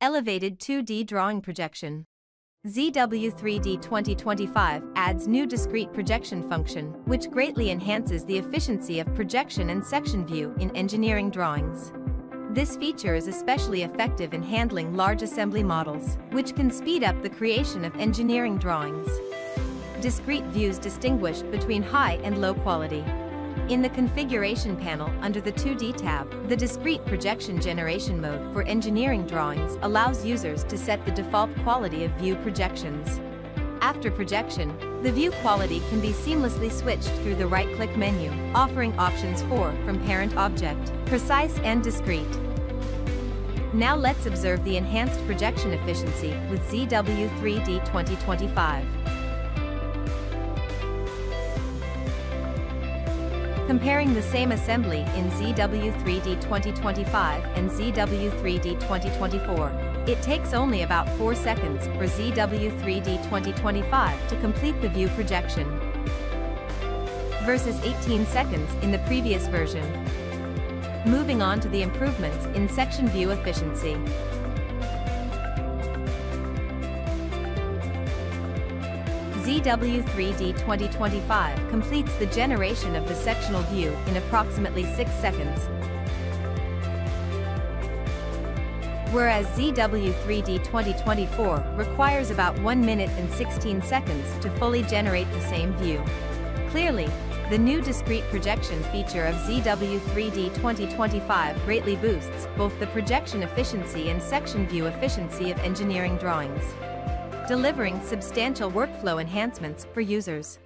Elevated 2D drawing projection. ZW3D 2025 adds new discrete projection function, which greatly enhances the efficiency of projection and section view in engineering drawings. This feature is especially effective in handling large assembly models, which can speed up the creation of engineering drawings. Discrete views distinguish between high and low quality. In the configuration panel under the 2D tab, the discrete projection generation mode for engineering drawings allows users to set the default quality of view projections. After projection, the view quality can be seamlessly switched through the right-click menu, offering options from parent object, precise and discrete. Now let's observe the enhanced projection efficiency with ZW3D 2025. Comparing the same assembly in ZW3D 2025 and ZW3D 2024, it takes only about 4 seconds for ZW3D 2025 to complete the view projection, versus 18 seconds in the previous version. Moving on to the improvements in section view efficiency. ZW3D 2025 completes the generation of the sectional view in approximately 6 seconds, whereas ZW3D 2024 requires about 1 minute and 16 seconds to fully generate the same view. Clearly, the new discrete projection feature of ZW3D 2025 greatly boosts both the projection efficiency and section view efficiency of engineering drawings, delivering substantial workflow enhancements for users.